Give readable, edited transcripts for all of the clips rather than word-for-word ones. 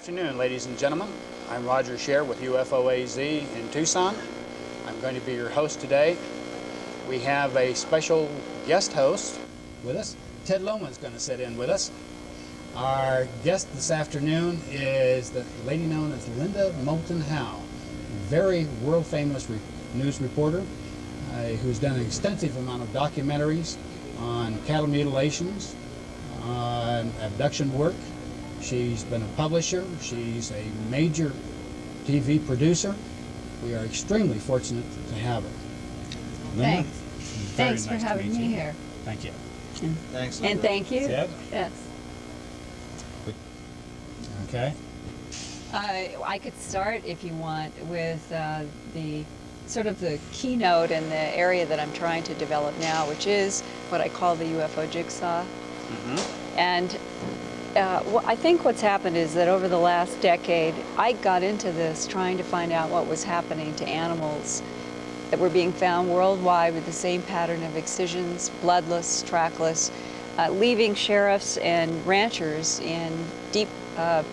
afternoon, ladies and gentlemen. I'm Roger Scher with UFO AZ in Tucson. I'm going to be your host today. We have a special guest host with us. Ted Loman is going to sit in with us. Our guest this afternoon is the lady known as Linda Moulton Howe, very world-famous news reporter who's done an extensive amount of documentaries on cattle mutilations, on abduction work. She's been a publisher. She's a major TV producer. We are extremely fortunate to have her. Linda, Thanks. Thanks for having me here. Thank you. Thanks, And thank you. Ted? Yes. Okay. I could start, if you want, with the sort of the keynote in the area that I'm trying to develop now, which is what I call the UFO Jigsaw. Mm-hmm. And I think what's happened is that over the last decade, I got into this trying to find out what was happening to animals that were being found worldwide with the same pattern of excisions, bloodless, trackless, leaving sheriffs and ranchers in deep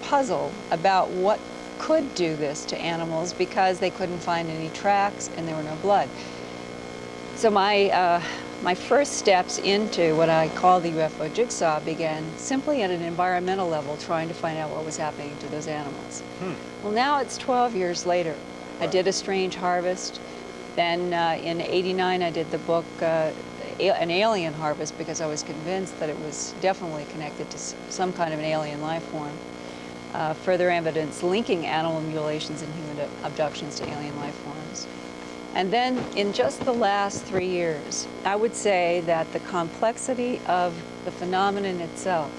puzzle about what could do this to animals because they couldn't find any tracks and there were no blood. So my first steps into what I call the UFO Jigsaw began simply at an environmental level, trying to find out what was happening to those animals. Well, now it's 12 years later. I did A Strange Harvest. Then in '89 I did the book An Alien Harvest, because I was convinced that it was definitely connected to some kind of an alien life form. Further evidence linking animal mutilations and human abductions to alien life forms. And then in just the last 3 years, I would say that the complexity of the phenomenon itself,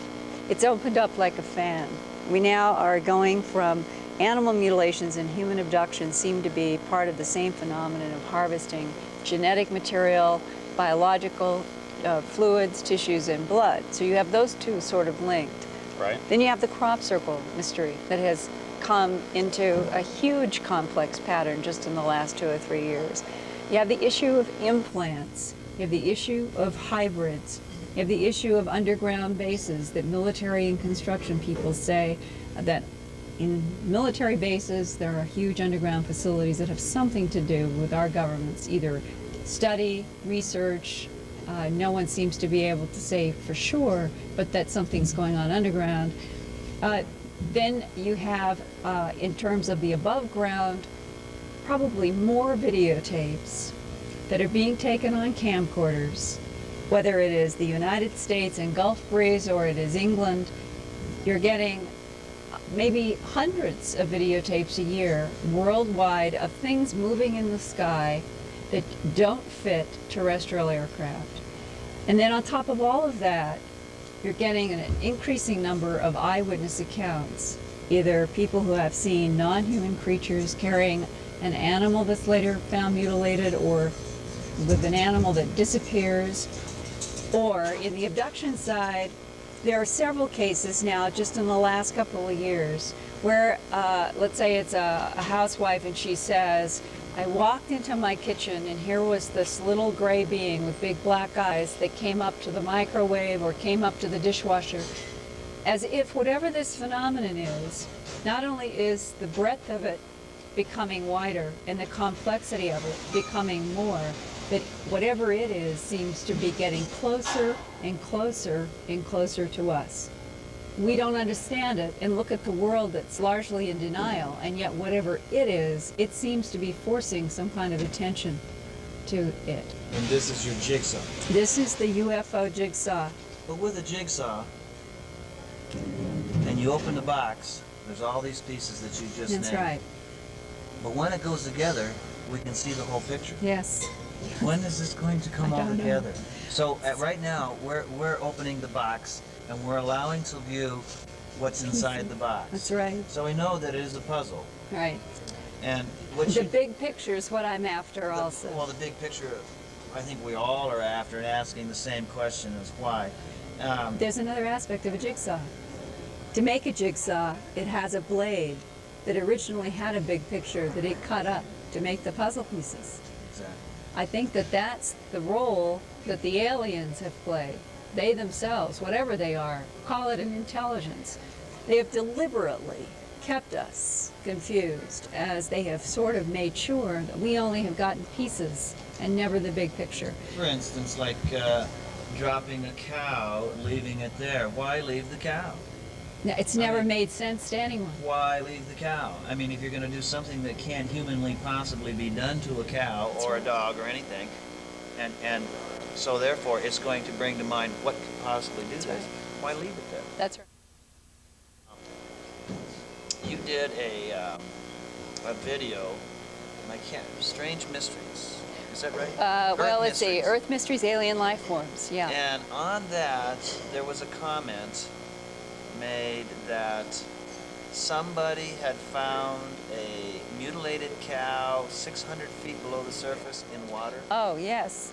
it's opened up like a fan. We now are going from animal mutilations and human abductions seem to be part of the same phenomenon of harvesting genetic material, biological fluids, tissues, and blood. So you have those two sort of linked. Right. Then you have the crop circle mystery that has come into a huge complex pattern just in the last 2 or 3 years. You have the issue of implants. You have the issue of hybrids. You have the issue of underground bases that military and construction people say that in military bases there are huge underground facilities that have something to do with our government's either study, research. No one seems to be able to say for sure, but that something's going on underground. Then you have, in terms of the above ground, probably more videotapes that are being taken on camcorders, whether it is the United States and Gulf Breeze or it is England. You're getting maybe hundreds of videotapes a year worldwide of things moving in the sky that don't fit terrestrial aircraft. And then on top of all of that, you're getting an increasing number of eyewitness accounts, either people who have seen non-human creatures carrying an animal that's later found mutilated, or with an animal that disappears. Or in the abduction side, there are several cases now just in the last couple of years where, let's say it's a housewife and she says, I walked into my kitchen and here was this little gray being with big black eyes that came up to the microwave or came up to the dishwasher, as if whatever this phenomenon is, not only is the breadth of it becoming wider and the complexity of it becoming more, but whatever it is seems to be getting closer and closer and closer to us. We don't understand it and look at the world that's largely in denial, and yet whatever it is, it seems to be forcing some kind of attention to it. And this is your jigsaw. This is the UFO Jigsaw. But with a jigsaw, and you open the box, there's all these pieces that you just That's named. right. But when it goes together, we can see the whole picture. Yes. When is this going to come I all don't know. together? So right now, we're opening the box, and we're allowing to view what's inside the box. That's right. So we know that it is a puzzle. Right. And what The you, big picture is what I'm after also. Well, the big picture, I think we all are after, and asking the same question is why. There's another aspect of a jigsaw. To make a jigsaw, it has a blade that originally had a big picture that it cut up to make the puzzle pieces. Exactly. I think that that's the role that the aliens have played. They themselves, whatever they are, call it an intelligence. They have deliberately kept us confused, as they have sort of made sure that we only have gotten pieces and never the big picture. For instance, like dropping a cow, leaving it there. Why leave the cow? Now, it's never made sense to anyone. Why leave the cow? I mean, if you're going to do something that can't humanly possibly be done to a cow or a dog or anything, and so therefore it's going to bring to mind what could possibly do this, why leave it there? That's right. You did a video, and I can't, Strange Mysteries. Is that right? Well, let's see, Mysteries. Earth Mysteries, Alien Life Forms, yeah. And on that, there was a comment made that somebody had found a mutilated cow 600 feet below the surface in water. Oh, yes.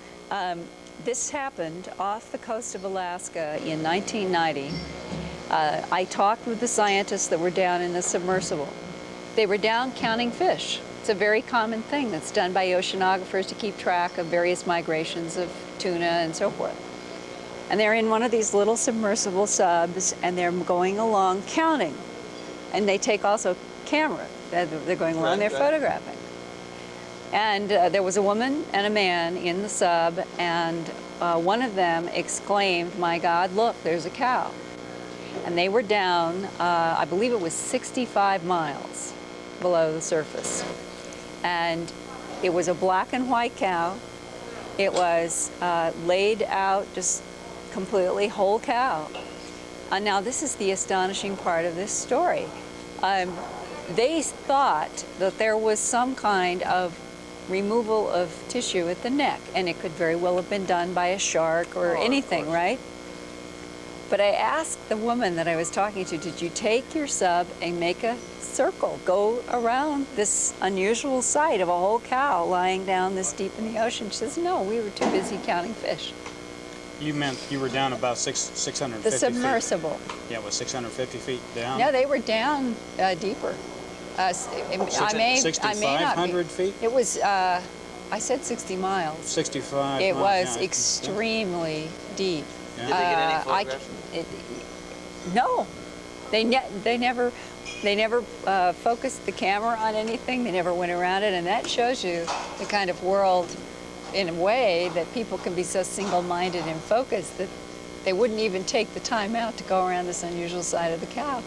This happened off the coast of Alaska in 1990. I talked with the scientists that were down in the submersible. They were down counting fish. It's a very common thing that's done by oceanographers to keep track of various migrations of tuna and so forth. And they're in one of these little submersible subs, and they're going along counting. And they take also camera. They're going along, they're photographing. And there was a woman and a man in the sub, and one of them exclaimed, "My God, look, there's a cow." And they were down, I believe it was 65 miles below the surface. And it was a black and white cow. It was laid out, just completely whole cow. Now this is the astonishing part of this story. They thought that there was some kind of removal of tissue at the neck, and it could very well have been done by a shark or anything, right? But I asked the woman that I was talking to, did you take your sub and make a circle, go around this unusual sight of a whole cow lying down this deep in the ocean? She says, no, we were too busy counting fish. You meant you were down about 650 The feet. submersible. Yeah, it was 650 feet down. No, they were down deeper. I may not be. 6,500 feet? It was, I said 60 miles. 65 It miles, was yeah. extremely deep. Yeah. Did they get any photographs? No, they never focused the camera on anything. They never went around it, and that shows you the kind of world, in a way, that people can be so single-minded and focused that they wouldn't even take the time out to go around this unusual side of the cow.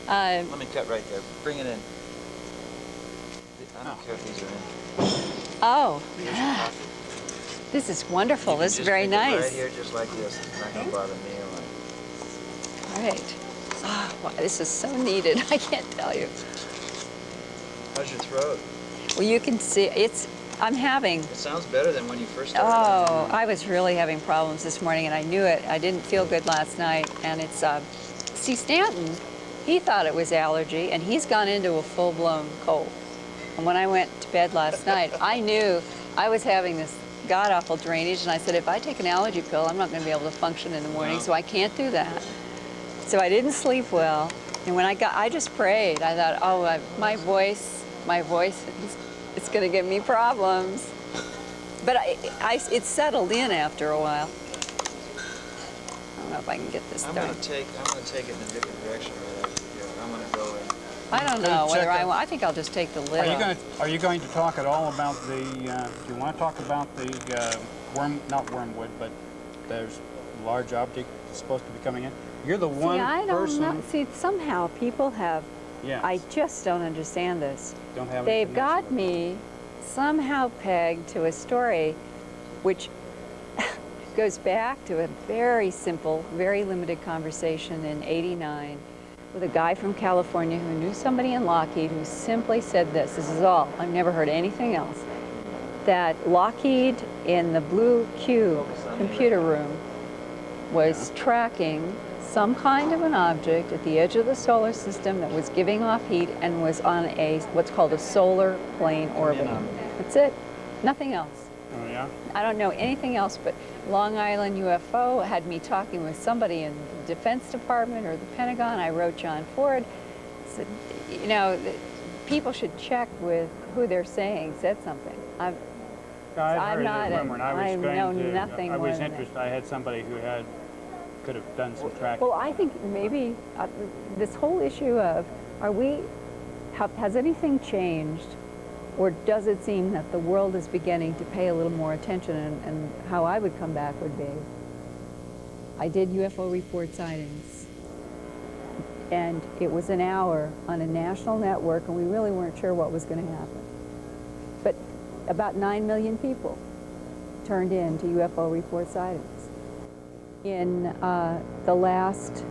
Let me cut right there. Bring it in. I don't care if these are in. Oh, Here's your coffee. this is wonderful. You This is can just very drink it nice. Right here, just like this. It's not going to bother me or mine. Right. Oh, wow, this is so needed. I can't tell you. How's your throat? Well, you can see I'm having. It sounds better than when you first started. Oh, I was really having problems this morning, and I knew it. I didn't feel good last night, and it's. See, Stanton, he thought it was allergy, and he's gone into a full-blown cold. And when I went to bed last night, I knew I was having this god-awful drainage, and I said, if I take an allergy pill, I'm not going to be able to function in the morning, so I can't do that. So I didn't sleep well, and when I just prayed. I thought, oh, my voice, it's going to give me problems. But it settled in after a while. I don't know if I can get this I'm done. going to take it in a different direction right after here. I'm going to go in. I don't know whether I want. I think I'll just take the lid off. Are you going to talk at all about the? Do you want to talk about the not wormwood, but there's a large object that's supposed to be coming in? You're the one I person. don't know. See, somehow people have. Yeah. I just don't understand this. Don't have. They've information got about me somehow pegged to a story which goes back to a very simple, very limited conversation in '89 with a guy from California who knew somebody in Lockheed who simply said this is all, I've never heard anything else, that Lockheed in the Blue Cube computer room was tracking some kind of an object at the edge of the solar system that was giving off heat and was on what's called a solar plane orbit. That's it, nothing else. Oh yeah. I don't know anything else, but Long Island UFO had me talking with somebody in the Defense Department or the Pentagon. I wrote John Ford, said, you know, people should check with who they're saying said something. I've I'm heard not a rumor, and I know nothing I more was than that. interested. I had somebody who could have done some tracking. Well, I think maybe this whole issue of are we has anything changed, or does it seem that the world is beginning to pay a little more attention? And how I would come back would be, I did UFO report sightings, and it was an hour on a national network, and we really weren't sure what was going to happen. But about 9 million people turned in to UFO report sightings. In the last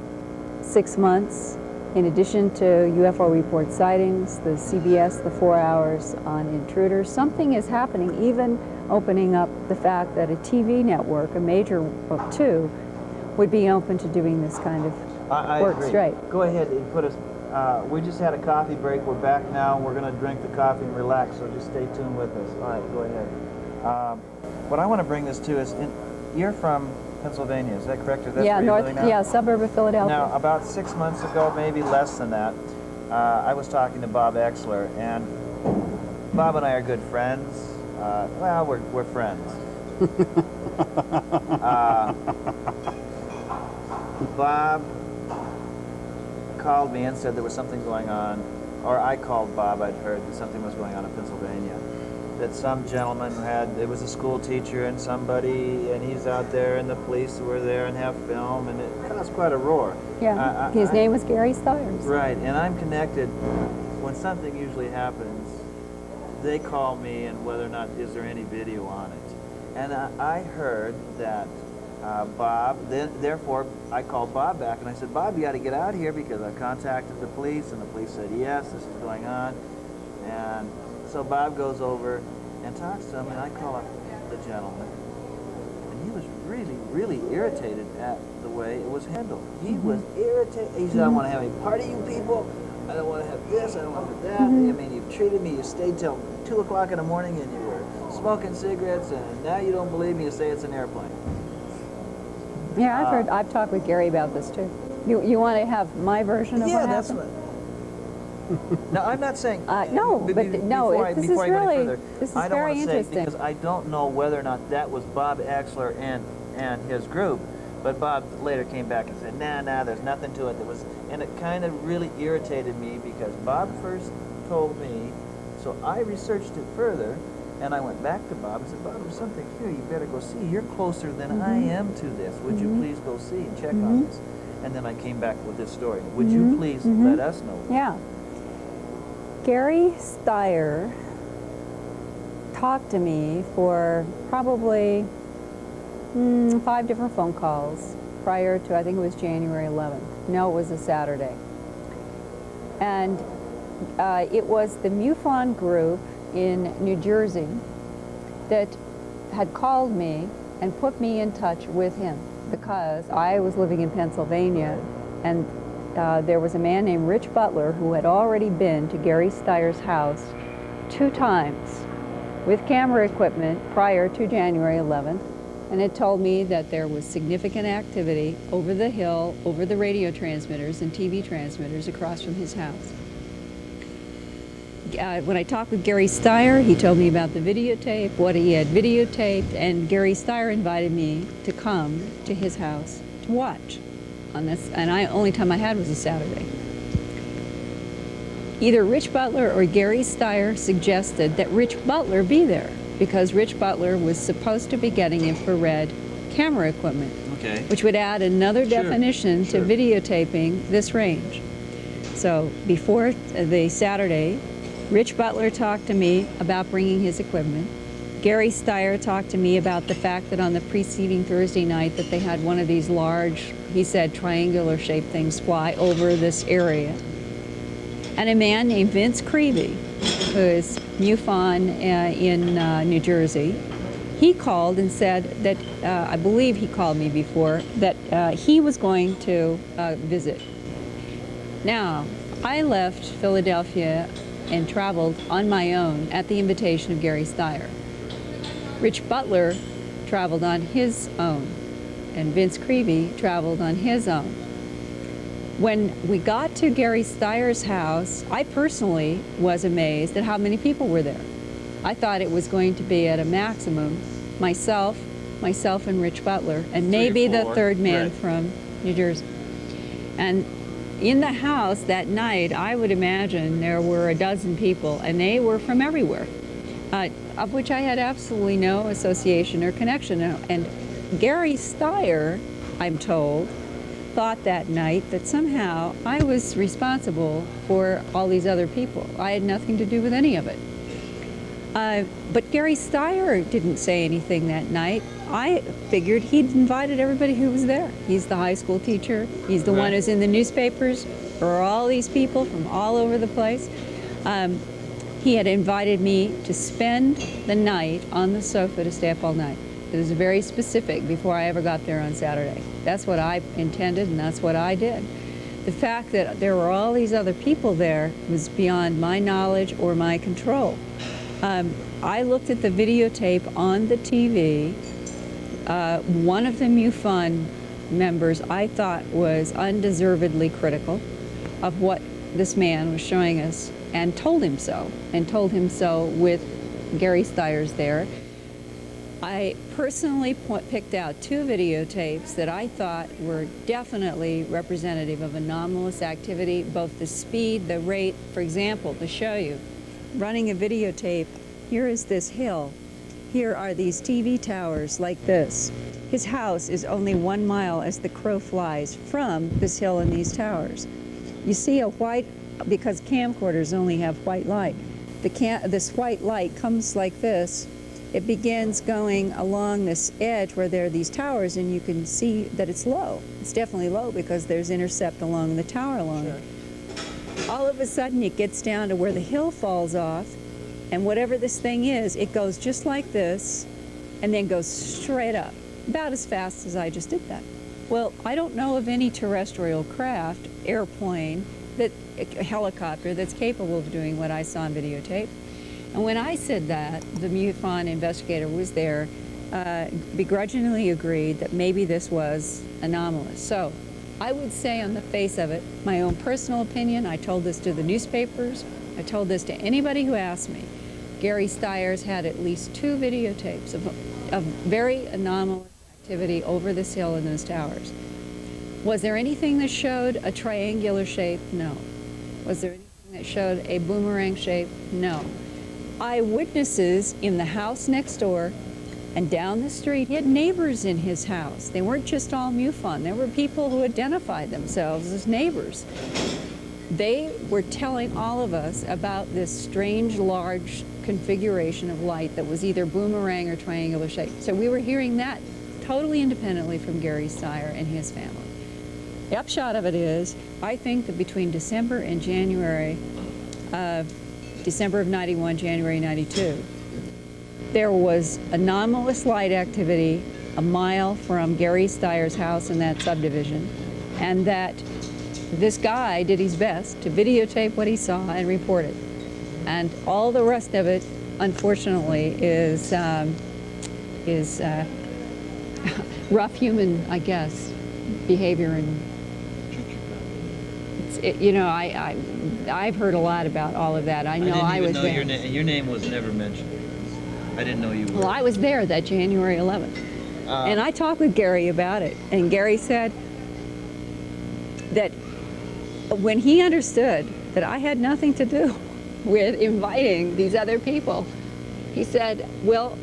6 months, in addition to UFO report sightings, the CBS, the 4 hours on intruders, something is happening, even opening up the fact that a TV network, a major of 2, would be open to doing this kind of work agree. straight. Go ahead and put us, we just had a coffee break. We're back now. We're going to drink the coffee and relax, so just stay tuned with us. All right, go ahead. What I want to bring this to is, you're from Pennsylvania, is that correct? Or that's Yeah, where you're living now? suburb of Philadelphia. Now, about 6 months ago, maybe less than that, I was talking to Bob Exler, and Bob and I are good friends. Well, we're friends. Bob called me and said there was something going on, or I called Bob, I'd heard that something was going on in Pennsylvania. That some gentleman it was a school teacher and somebody, and he's out there, and the police were there and have film, and it caused quite a roar. Yeah, his name was Gary Stiers. Right, and I'm connected. When something usually happens, they call me, and whether or not is there any video on it. And I heard that Bob, therefore I called Bob back, and I said, Bob, you got to get out here because I contacted the police, and the police said, yes, this is going on. And so Bob goes over and talks to him, and I call up the gentleman. And he was really, really irritated at the way it was handled. He was irritated. He said, I don't want to have any part of you people. I don't want to have this. I don't want to have that. I mean, you've treated me. You stayed till 2 o'clock in the morning, and you were smoking cigarettes, and now you don't believe me. You say it's an airplane. Yeah, I've talked with Gary about this too. You want to have my version of what happened? Yeah, that's what. No, I'm not saying. This is very interesting. Because I don't know whether or not that was Bob Exler and his group, but Bob later came back and said, nah, there's nothing to it. And it kind of really irritated me because Bob first told me, so I researched it further, and I went back to Bob and said, Bob, there's something here you better go see. You're closer than I am to this. Would you please go see and check on this? And then I came back with this story. Would you please let us know? Yeah. Gary Stier talked to me for probably 5 different phone calls prior to, I think it was January 11th. No, it was a Saturday. And it was the MUFON group in New Jersey that had called me and put me in touch with him because I was living in Pennsylvania, and there was a man named Rich Butler who had already been to Gary Stier's house 2 times with camera equipment prior to January 11th, and had told me that there was significant activity over the hill, over the radio transmitters and TV transmitters across from his house. When I talked with Gary Stier, he told me about the videotape, what he had videotaped, and Gary Stier invited me to come to his house to watch on this, and only time I had was a Saturday. Either Rich Butler or Gary Stier suggested that Rich Butler be there because Rich Butler was supposed to be getting infrared camera equipment, which would add another definition to videotaping this range. So before the Saturday, Rich Butler talked to me about bringing his equipment. Gary Stier talked to me about the fact that on the preceding Thursday night that they had one of these large, he said, triangular-shaped things fly over this area. And a man named Vince Creevy, who is MUFON in New Jersey, he called and said that, I believe he called me before, that he was going to visit. Now, I left Philadelphia and traveled on my own at the invitation of Gary Stier. Rich Butler traveled on his own, and Vince Creevy traveled on his own. When we got to Gary Stier's house, I personally was amazed at how many people were there. I thought it was going to be at a maximum, myself and Rich Butler, and maybe the third man from New Jersey. And in the house that night, I would imagine there were a dozen people, and they were from everywhere, of which I had absolutely no association or connection. And Gary Steyer, I'm told, thought that night that somehow I was responsible for all these other people. I had nothing to do with any of it. But Gary Steyer didn't say anything that night. I figured he'd invited everybody who was there. He's the high school teacher. He's the one who's in the newspapers. There are all these people from all over the place. He had invited me to spend the night on the sofa to stay up all night. It was very specific before I ever got there on Saturday. That's what I intended, and that's what I did. The fact that there were all these other people there was beyond my knowledge or my control. I looked at the videotape on the TV. One of the MUFON members I thought was undeservedly critical of what this man was showing us, and told him so with Gary Steyer's there. I personally picked out 2 videotapes that I thought were definitely representative of anomalous activity, both the speed, the rate. For example, to show you, running a videotape, here is this hill. Here are these TV towers like this. His house is only 1 mile as the crow flies from this hill and these towers. You see a white, because camcorders only have white light. This white light comes like this. It begins going along this edge where there are these towers, and you can see that it's low. It's definitely low because there's intercept along the tower line. Sure. All of a sudden it gets down to where the hill falls off, and whatever this thing is, it goes just like this and then goes straight up, about as fast as I just did that. Well, I don't know of any terrestrial craft, airplane, a helicopter that's capable of doing what I saw on videotape. And when I said that, the MUFON investigator was there, begrudgingly agreed that maybe this was anomalous. So I would say on the face of it, my own personal opinion, I told this to the newspapers, I told this to anybody who asked me. Gary Steyer's had at least 2 videotapes of very anomalous activity over this hill and those towers. Was there anything that showed a triangular shape? No. Was there anything that showed a boomerang shape? No. Eyewitnesses in the house next door and down the street. He had neighbors in his house. They weren't just all MUFON. There were people who identified themselves as neighbors. They were telling all of us about this strange, large configuration of light that was either boomerang or triangular shape. So we were hearing that totally independently from Gary Steyer and his family. The upshot of it is, I think that between December and January, December of 91, January 92, there was anomalous light activity a mile from Gary Steyer's house in that subdivision, and that this guy did his best to videotape what he saw and report it. And all the rest of it, unfortunately, is rough human, I guess, behavior. And I've heard a lot about all of that. I know I was there. Your name was never mentioned. I didn't know you were. Well, I was there that January 11th. And I talked with Gary about it. And Gary said that when he understood that I had nothing to do with inviting these other people, he said, well,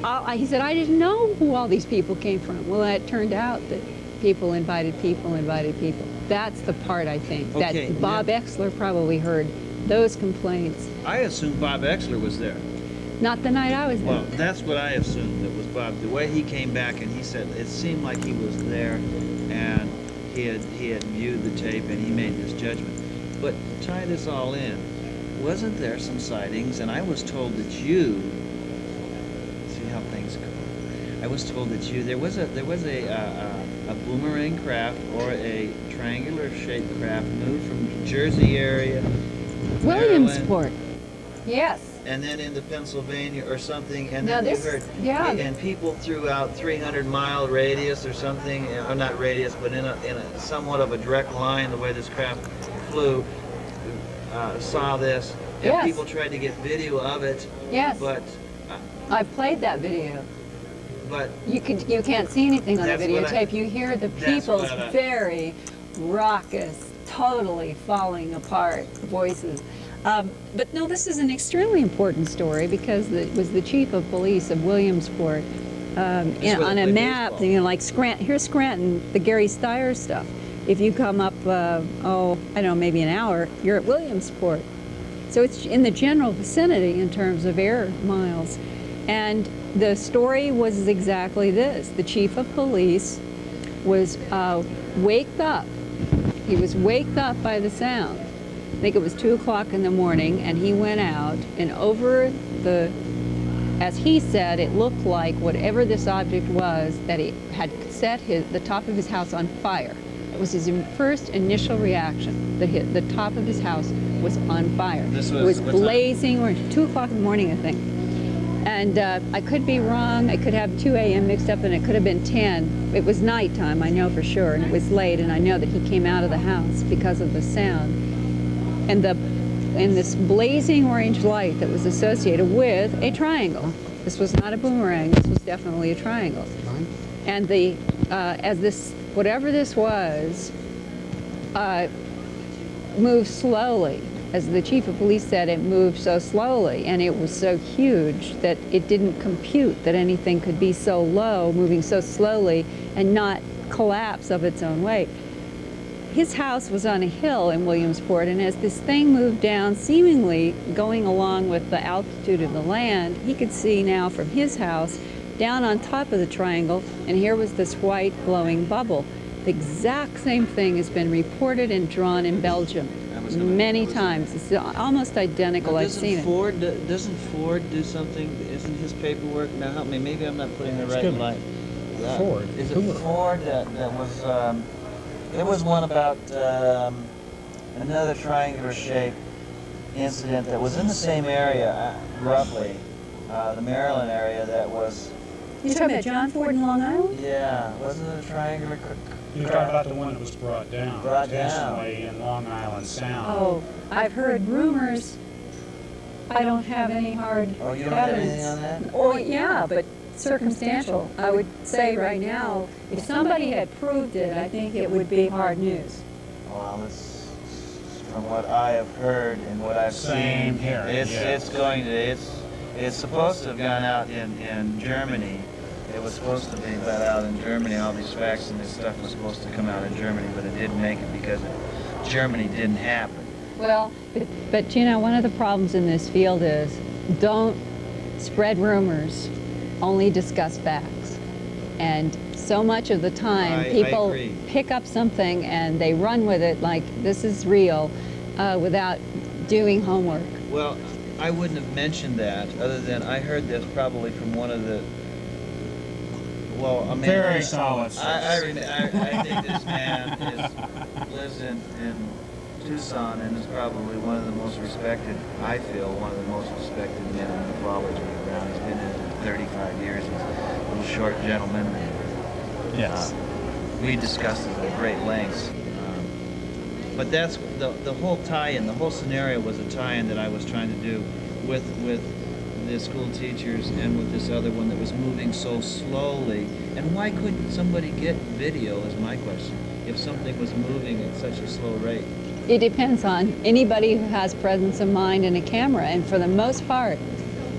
I didn't know who all these people came from. Well, it turned out that people invited people invited people. That's the part, I think, okay, that Bob Exler probably heard those complaints. I assumed Bob Exler was there. Not the night I was there. Well, that's what I assumed. It was Bob. The way he came back and he said it seemed like he was there, and he had viewed the tape and he made this judgment. But to tie this all in, wasn't there some sightings? And I was told that you see how things go. I was told that there was a boomerang craft or a triangular shaped craft moved from Jersey area, Williamsport. Yes. and then into Pennsylvania or something, and Now then you this- heard, yeah. and people threw out 300-mile radius or something, or not radius, but in a somewhat of a direct line, the way this craft flew, saw this, and Yes. people tried to get video of it, Yes. but I played that video. but You can't see anything on the That's what videotape. You hear the that's people's what I- very raucous, totally falling apart, voices. But no, this is an extremely important story because it was the chief of police of Williamsport on a map, you know, like here's Scranton, the Gary Steyer stuff. If you come up, I don't know, maybe an hour, you're at Williamsport. So it's in the general vicinity in terms of air miles. And the story was exactly this. The chief of police was waked up. He was waked up by the sound. I think it was 2 o'clock in the morning, and he went out, and over the, as he said, it looked like whatever this object was, that it had set the top of his house on fire. It was his first initial reaction, that the top of his house was on fire. This it was what blazing orange, 2 o'clock in the morning, I think. And I could be wrong. I could have 2 a.m. mixed up, and it could have been 10. It was nighttime, I know for sure, and it was late, and I know that he came out of the house because of the sound. And this blazing orange light that was associated with a triangle. This was not a boomerang. This was definitely a triangle. And the as this, whatever this was, moved slowly. As the chief of police said, it moved so slowly, and it was so huge that it didn't compute that anything could be so low, moving so slowly, and not collapse of its own weight. His house was on a hill in Williamsport, and as this thing moved down, seemingly going along with the altitude of the land, he could see now from his house down on top of the triangle, and here was this white glowing bubble. The exact same thing has been reported and drawn in Belgium many times. It's almost identical. I've seen it. Doesn't Ford do something? Isn't his paperwork? Now help me. Maybe I'm not putting the right light. Ford. Is it Ford that was? There was one about another triangular shape incident that was in the same area, roughly, the Maryland area. That was. You're talking about John Ford in Long Island? Yeah, wasn't it a triangular? You're talking about the one that was brought down. Brought down. Intentionally in Long Island Sound. Oh, I've heard rumors. I don't have any hard Oh, you don't have evidence. anything on that? Oh, yeah, but circumstantial. I would say right now, if somebody had proved it, I think it would be hard news. Well, it's from what I have heard and what I've Same seen. here, It's yeah. it's supposed to have gone out in Germany. It was supposed to be let out in Germany. All these facts and this stuff was supposed to come out in Germany, but it didn't make it because Germany didn't happen. Well, but you know, one of the problems in this field is don't spread rumors, only discuss facts. And so much of the time, I people agree. pick up something and they run with it like this is real without doing homework. Well, I wouldn't have mentioned that other than I heard this probably from one of the. Well, I mean, Very solid. I think this man lives in Tucson and is probably one of the most respected, I feel, one of the most respected men in mythology around. He's been in it 35 years. He's a little short gentleman. Yes. We discussed it at great lengths. But that's the whole tie-in, the whole scenario was a tie-in that I was trying to do with the school teachers and with this other one that was moving so slowly. And why couldn't somebody get video is my question, if something was moving at such a slow rate? It depends on anybody who has presence of mind and a camera, and for the most part,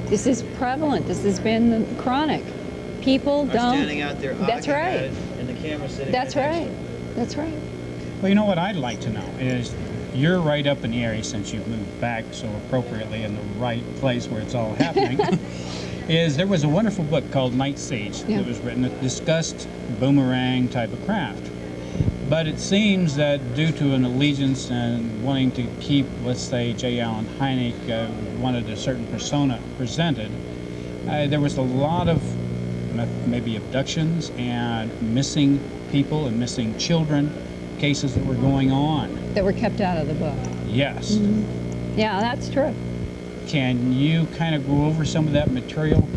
this is prevalent. This has been chronic. People don't. Standing out there, That's right. at it, and the camera sitting. That's right. right. That's right. Well, you know what I'd like to know is you're right up in the area since you've moved back so appropriately in the right place where it's all happening. There was a wonderful book called Night Siege that was written that discussed boomerang type of craft. But it seems that due to an allegiance and wanting to keep, let's say, J. Allen Hynek wanted a certain persona presented, there was a lot of maybe abductions and missing people and missing children cases that were going on. That were kept out of the book. Yes. Mm-hmm. Yeah, that's true. Can you kind of go over some of that material?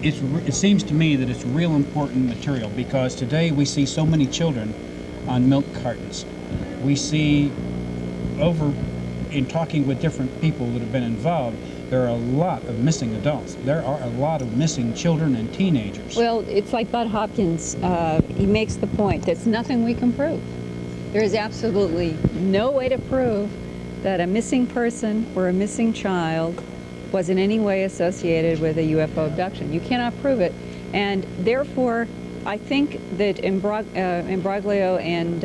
It seems to me that it's real important material because today we see so many children on milk cartons. We see in talking with different people that have been involved, there are a lot of missing adults. There are a lot of missing children and teenagers. Well, it's like Bud Hopkins, he makes the point, there's nothing we can prove. There is absolutely no way to prove that a missing person or a missing child was in any way associated with a UFO abduction. You cannot prove it. And therefore, I think that Imbroglio and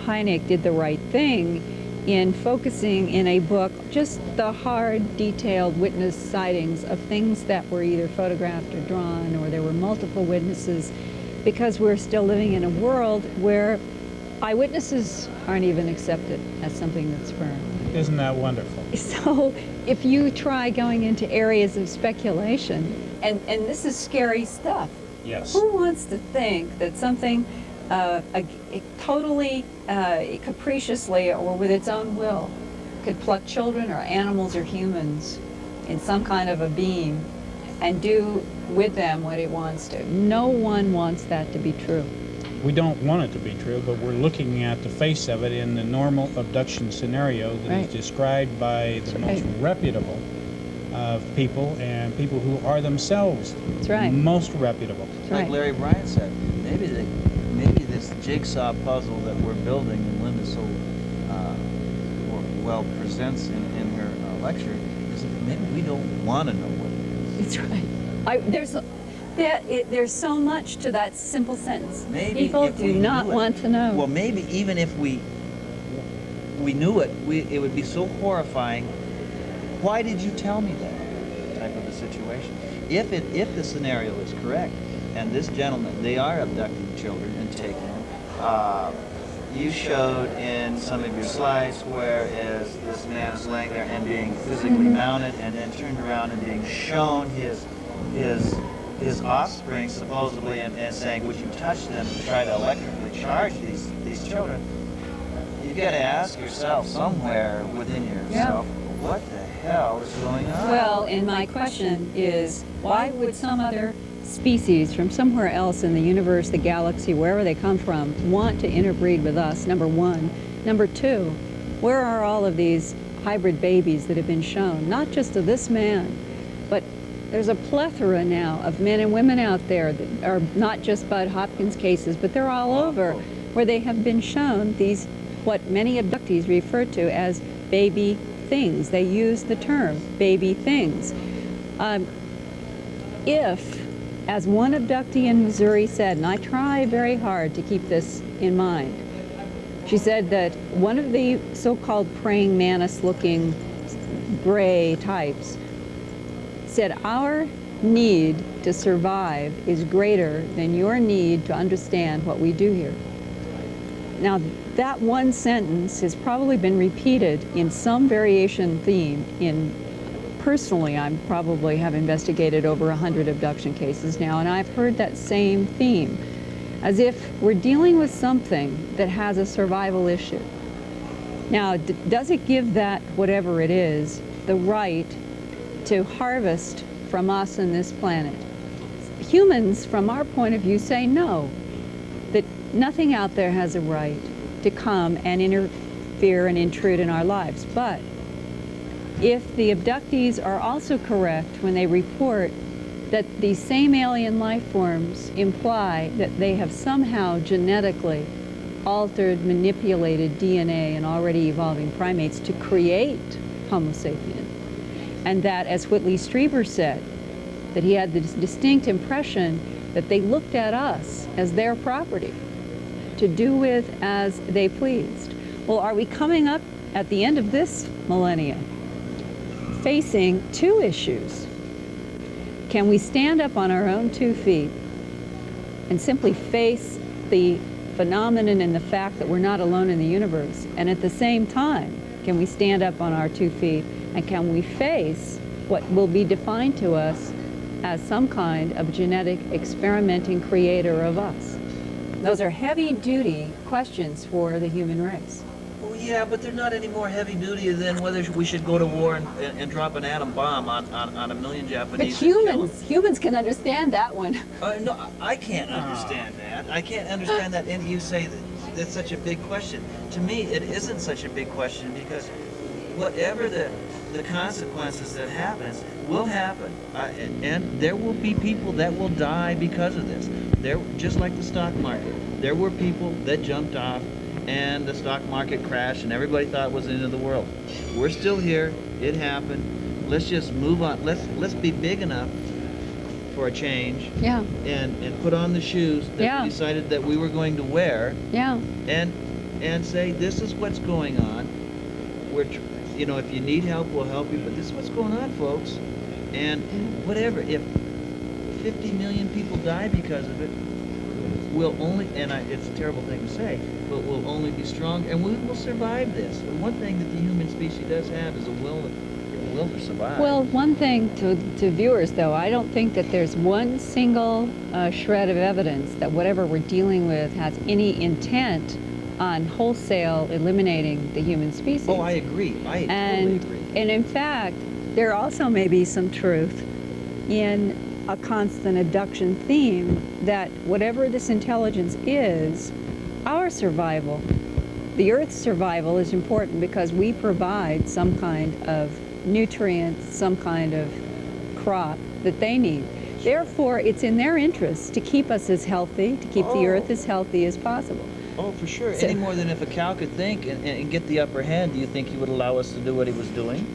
Hynek did the right thing in focusing in a book just the hard, detailed witness sightings of things that were either photographed or drawn, or there were multiple witnesses, because we're still living in a world where eyewitnesses aren't even accepted as something that's firm. Isn't that wonderful? So if you try going into areas of speculation, and this is scary stuff. Yes. Who wants to think that something totally capriciously or with its own will could pluck children or animals or humans in some kind of a beam and do with them what it wants to? No one wants that to be true. We don't want it to be true, but we're looking at the face of it in the normal abduction scenario that Right. is described by the most reputable of people, and people who are themselves That's right. most reputable. That's Like right. Larry Bryant said, maybe this jigsaw puzzle that we're building, and Linda so well presents in her lecture, is that maybe we don't want to know what it is. That's right. There's so much to that simple sentence. Maybe People if we do not knew it- want to know. Well, maybe even if we knew it, it would be so horrifying. Why did you tell me that? Type of a situation. If the scenario is correct, and this gentleman, they are abducting children and taking them. You showed in some of your slides whereas this man is laying there and being physically mounted, and then turned around and being shown his offspring supposedly, and saying, would you touch them to try to electrically charge these children? You got to ask yourself somewhere within yourself, what the hell is going on? Well, and my question is, why would some other species from somewhere else in the universe, the galaxy, wherever they come from, want to interbreed with us, number one? Number two, where are all of these hybrid babies that have been shown, not just to this man, but there's a plethora now of men and women out there that are not just Bud Hopkins cases, but they're all over, where they have been shown these, what many abductees refer to as baby things. They use the term baby things. If, as one abductee in Missouri said, and I try very hard to keep this in mind, she said that one of the so-called praying mantis-looking gray types said, our need to survive is greater than your need to understand what we do here. Now, that one sentence has probably been repeated in some variation theme in, personally, I probably have investigated over 100 abduction cases now, and I've heard that same theme, as if we're dealing with something that has a survival issue. Now, does it give that, whatever it is, the right to harvest from us and this planet? Humans, from our point of view, say no, that nothing out there has a right to come and interfere and intrude in our lives. But if the abductees are also correct when they report that these same alien life forms imply that they have somehow genetically altered, manipulated DNA in already evolving primates to create Homo sapien, and that, as Whitley Strieber said, that he had this distinct impression that they looked at us as their property to do with as they pleased. Well, are we coming up at the end of this millennium facing two issues? Can we stand up on our own 2 feet and simply face the phenomenon and the fact that we're not alone in the universe? And at the same time, can we stand up on our 2 feet and can we face what will be defined to us as some kind of genetic experimenting creator of us? Those are heavy-duty questions for the human race. Well, yeah, but they're not any more heavy duty than whether we should go to war and drop an atom bomb on a million But Japanese. and kill them. humans can understand that one. No, I can't understand that. I can't understand that. And you say that that's such a big question. To me, it isn't such a big question, because whatever the consequences that happens will happen, and there will be people that will die because of this. There, just like the stock market, there were people that jumped off and the stock market crashed, and everybody thought it was the end of the world. We're still here. It happened. Let's just move on. Let's be big enough for a change. Yeah. And put on the shoes that we decided that we were going to wear. Yeah. And say, this is what's going on. You know, if you need help, we'll help you, but this is what's going on, folks. And whatever, if 50 million people die because of it, we'll only, and it's a terrible thing to say, but we'll only be strong, and we will survive this. And one thing that the human species does have is a will to survive. Well, one thing to viewers, though, I don't think that there's one single shred of evidence that whatever we're dealing with has any intent on wholesale eliminating the human species. Oh, I agree. I totally agree. And in fact, there also may be some truth in a constant abduction theme that whatever this intelligence is, our survival, the Earth's survival is important because we provide some kind of nutrients, some kind of crop that they need. Therefore, it's in their interest to keep us as healthy, to keep the Earth as healthy as possible. Oh, for sure. Any more than if a cow could think and get the upper hand, do you think he would allow us to do what he was doing?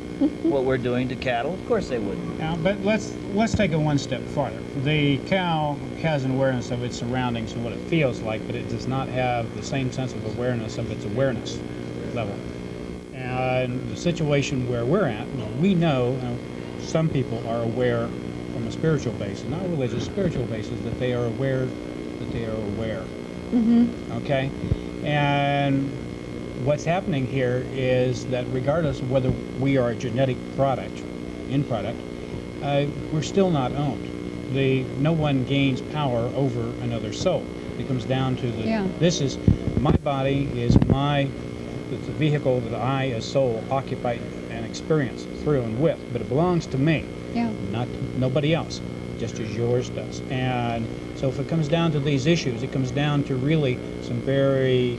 What we're doing to cattle? Of course they wouldn't. Now, but let's take it one step farther. The cow has an awareness of its surroundings and what it feels like, but it does not have the same sense of awareness of its awareness level. And the situation where we're at, we know some people are aware from a spiritual basis, not religious, spiritual basis, that they are aware that they are aware. Mm-hmm. Okay? And what's happening here is that regardless of whether we are a genetic end product, we're still not owned. No one gains power over another soul. It comes down to this is my body, is it's a vehicle that I as soul occupy and experience through and with, but it belongs to me, not nobody else, just as yours does. And so if it comes down to these issues, it comes down to really some very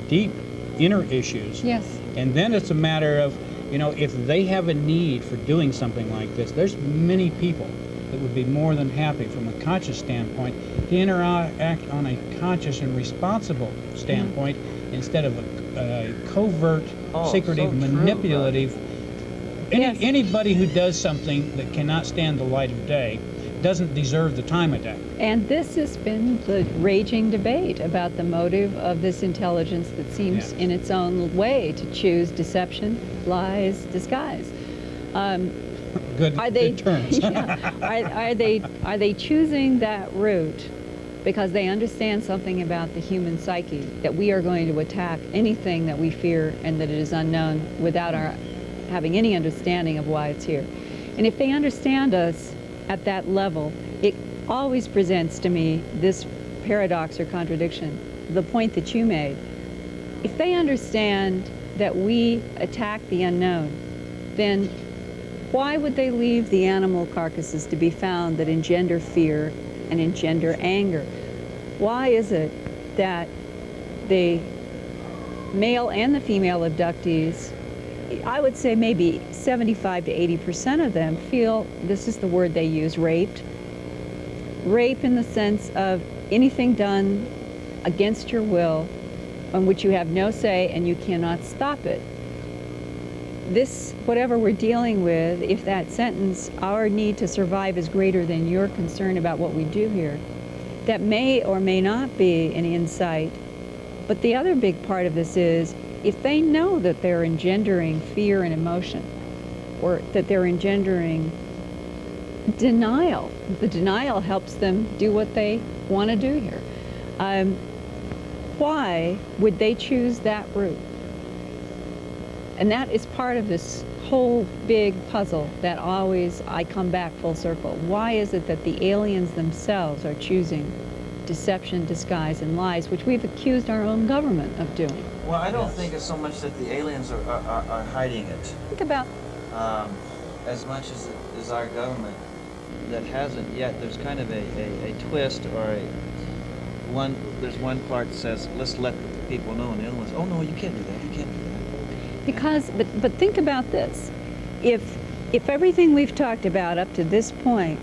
deep inner issues. Yes. And then it's a matter of, if they have a need for doing something like this, there's many people that would be more than happy from a conscious standpoint to interact on a conscious and responsible standpoint instead of a covert, secretive, manipulative. Anybody who does something that cannot stand the light of day doesn't deserve the time of day. And this has been the raging debate about the motive of this intelligence that seems in its own way to choose deception, lies, disguise. Good terms. Are they choosing that route because they understand something about the human psyche, that we are going to attack anything that we fear and that it is unknown without our having any understanding of why it's here? And if they understand us at that level, it always presents to me this paradox or contradiction, the point that you made. If they understand that we attack the unknown, then why would they leave the animal carcasses to be found that engender fear and engender anger? Why is it that the male and the female abductees, I would say maybe 75 to 80% of them feel, this is the word they use, raped. Rape in the sense of anything done against your will, on which you have no say and you cannot stop it. This, whatever we're dealing with, if that sentence, our need to survive is greater than your concern about what we do here, that may or may not be an insight. But the other big part of this is, if they know that they're engendering fear and emotion, or that they're engendering denial, the denial helps them do what they want to do here. Why would they choose that route? And that is part of this whole big puzzle that always I come back full circle. Why is it that the aliens themselves are choosing deception, disguise, and lies, which we've accused our own government of doing? Well, I don't think it's so much that the aliens are hiding it. Think about as much as our government that hasn't yet. There's kind of a twist or there's one part that says, let's let the people know, and the other one's, oh no, you can't do that, you can't do that. Because, but think about this. If everything we've talked about up to this point,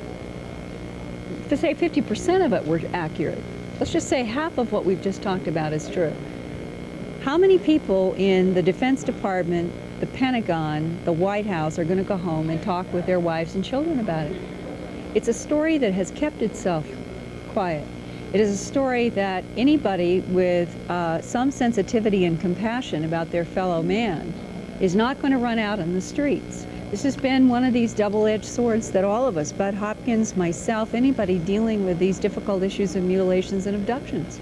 to say 50% of it were accurate, let's just say half of what we've just talked about is true. How many people in the Defense Department, the Pentagon, the White House are going to go home and talk with their wives and children about it? It's a story that has kept itself quiet. It is a story that anybody with some sensitivity and compassion about their fellow man is not going to run out on the streets. This has been one of these double-edged swords that all of us, Bud Hopkins, myself, anybody dealing with these difficult issues of mutilations and abductions.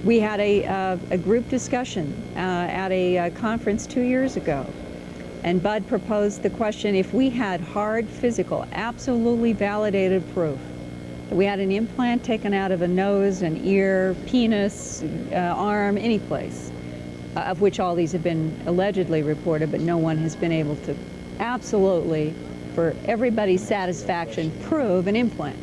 We had a group discussion at a conference 2 years ago, and Bud proposed the question, if we had hard, physical, absolutely validated proof that we had an implant taken out of a nose, an ear, penis, arm, any place, of which all these have been allegedly reported, but no one has been able to absolutely, for everybody's satisfaction, prove an implant.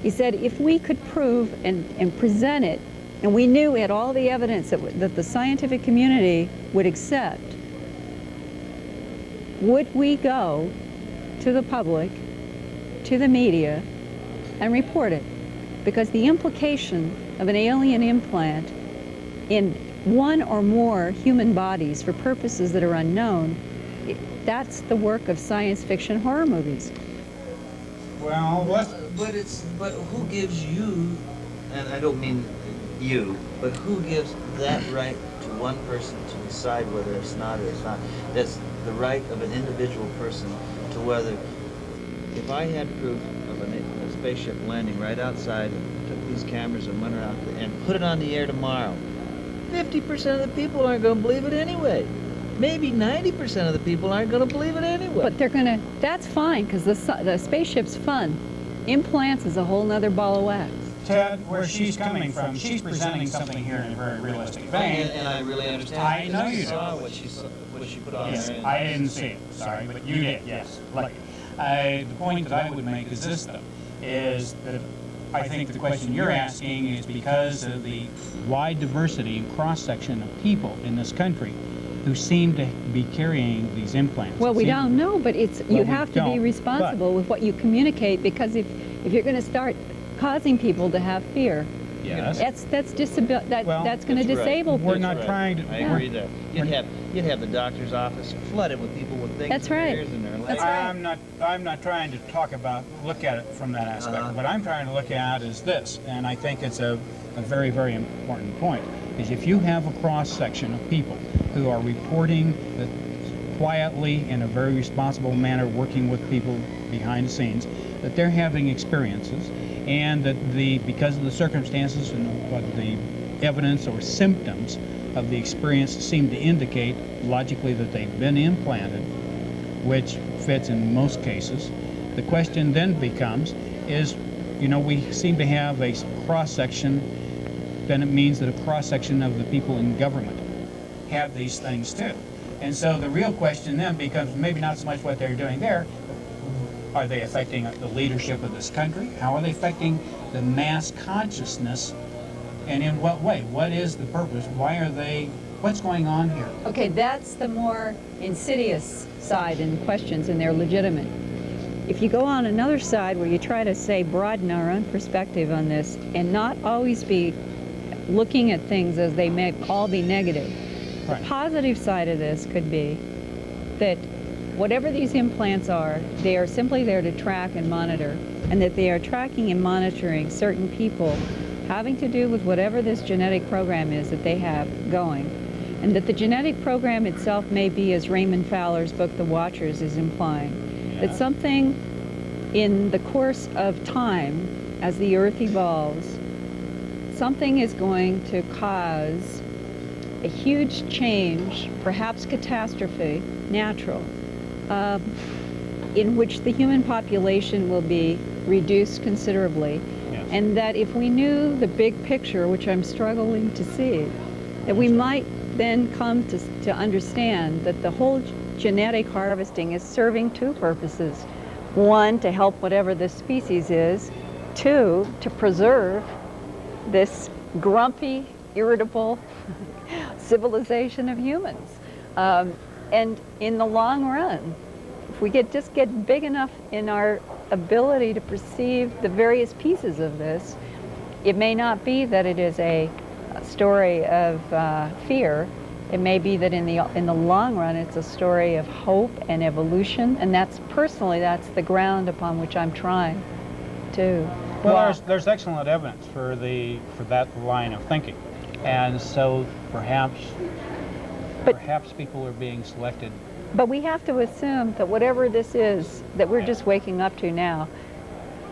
He said if we could prove and present it, and we knew we had all the evidence that the scientific community would accept, would we go to the public, to the media, and report it? Because the implication of an alien implant in one or more human bodies for purposes that are unknown, that's the work of science fiction horror movies. Well, what? But who gives you, and I don't mean you, but who gives that right to one person to decide whether it's not or it's not? That's the right of an individual person to whether, if I had proof of a spaceship landing right outside, took these cameras and went around and put it on the air tomorrow, 50% of the people aren't going to believe it anyway. Maybe 90% of the people aren't going to believe it anyway. But they're gonna, that's fine, because the spaceship's fun. Implants is a whole nother ball of wax. Ted, where she's coming from, she's presenting something here in a very realistic vein. And I really understand. I know you do. saw what she put on Yes, there. I didn't see it, sorry, but you did, yes. Lucky. The point that I would make is this, though, is that I think the question you're asking is because of the wide diversity and cross-section of people in this country who seem to be carrying these implants. Well, we don't know, but it's you have to be don't, responsible with what you communicate, because if you're going to start causing people to have fear, Yes. that's Well, that's going to that's right. disable We're people. not trying to. I agree there. You'd have the doctor's office flooded with people with things That's in their right. ears and their legs. That's right. I'm not trying to look at it from that aspect. What I'm trying to look at is this, and I think it's a very, very important point, is if you have a cross-section of people who are reporting that quietly, in a very responsible manner, working with people behind the scenes, that they're having experiences, and that because of the circumstances and what the evidence or symptoms of the experience seem to indicate logically that they've been implanted, which fits in most cases. The question then becomes is, we seem to have a cross-section, then it means that a cross-section of the people in government have these things too. And so the real question then becomes maybe not so much what they're doing there. Are they affecting the leadership of this country? How are they affecting the mass consciousness? And in what way? What is the purpose? What's going on here? Okay, that's the more insidious side in questions, and they're legitimate. If you go on another side where you try to say broaden our own perspective on this and not always be looking at things as they may all be negative, Right. the positive side of this could be that whatever these implants are, they are simply there to track and monitor, and that they are tracking and monitoring certain people having to do with whatever this genetic program is that they have going. And that the genetic program itself may be, as Raymond Fowler's book, The Watchers, is implying, that something in the course of time, as the Earth evolves, something is going to cause a huge change, perhaps catastrophe, natural, in which the human population will be reduced considerably. Yes. And that if we knew the big picture, which I'm struggling to see, that we might then come to understand that the whole genetic harvesting is serving two purposes. One, to help whatever this species is. Two, to preserve this grumpy, irritable civilization of humans. And in the long run, if we just get big enough in our ability to perceive the various pieces of this, it may not be that it is a a story of fear. It may be that in the long run, it's a story of hope and evolution, and that's the ground upon which I'm trying to. Well, there's excellent evidence for that line of thinking, and so perhaps people are being selected. But we have to assume that whatever this is that we're just waking up to now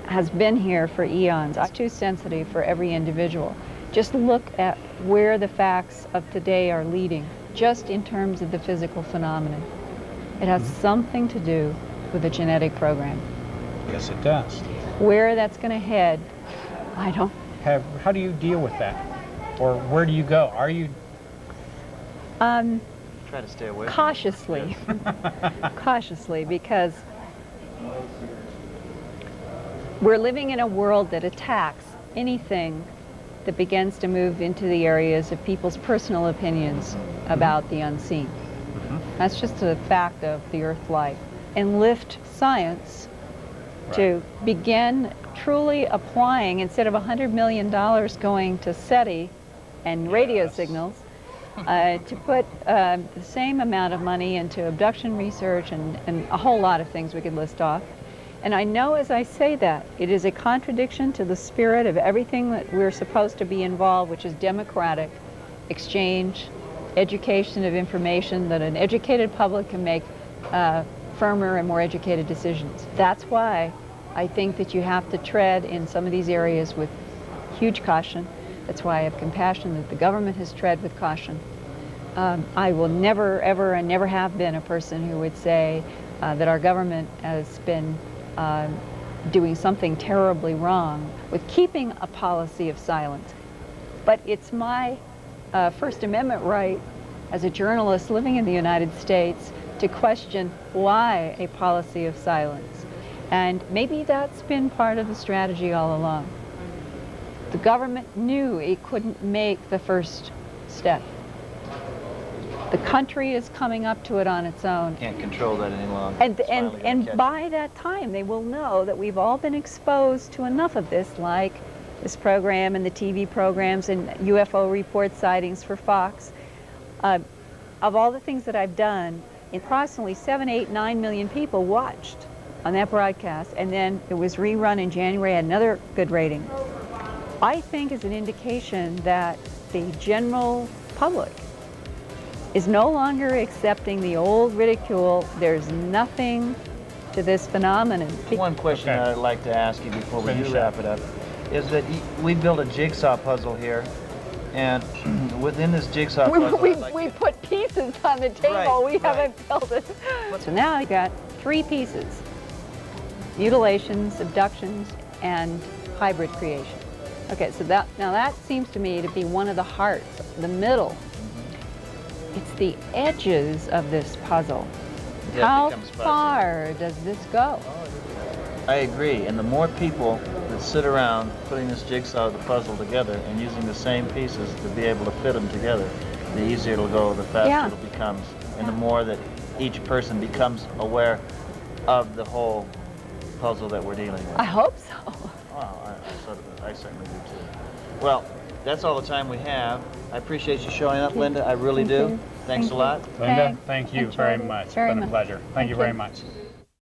has been here for eons. It's too sensitive for every individual. Just look at where the facts of today are leading, just in terms of the physical phenomenon. It has something to do with the genetic program. Yes, it does. Where that's going to head, I don't. How do you deal with that? Or where do you go? Are you? Try to stay away. Cautiously. Cautiously, because we're living in a world that attacks anything that begins to move into the areas of people's personal opinions about the unseen. That's just a fact of the Earth life. And lift science to begin truly applying, instead of $100 million going to SETI and radio signals, to put the same amount of money into abduction research and a whole lot of things we could list off. And I know as I say that, it is a contradiction to the spirit of everything that we're supposed to be involved, which is democratic exchange, education of information, that an educated public can make firmer and more educated decisions. That's why I think that you have to tread in some of these areas with huge caution. That's why I have compassion that the government has tread with caution. I will never, ever, and never have been a person who would say that our government has been doing something terribly wrong with keeping a policy of silence. But it's my First Amendment right as a journalist living in the United States to question why a policy of silence. And maybe that's been part of the strategy all along. The government knew it couldn't make the first step. The country is coming up to it on its own. Can't control that any longer. And by that time, they will know that we've all been exposed to enough of this, like this program and the TV programs and UFO report sightings for Fox. Of all the things that I've done, approximately 7, 8, 9 million people watched on that broadcast, and then it was rerun in January, had another good rating. I think is an indication that the general public is no longer accepting the old ridicule. There's nothing to this phenomenon. One question that I'd like to ask you before we do wrap it up is that we built a jigsaw puzzle here, and within this jigsaw puzzle, we put pieces on the table. We haven't built it. So now you've got 3 pieces: mutilations, abductions, and hybrid creation. Okay, so that seems to me to be one of the hearts, the middle. It's the edges of this puzzle. Yeah, how far does this go? I agree, and the more people that sit around putting this jigsaw, the puzzle together, and using the same pieces to be able to fit them together, the easier it'll go, the faster it becomes, and the more that each person becomes aware of the whole puzzle that we're dealing with. I hope so. Wow, I certainly do too. Well, that's all the time we have. I appreciate you showing up, Linda. I really do. Thanks a lot. Linda, thank you very much. It's been a pleasure. Thank you very much.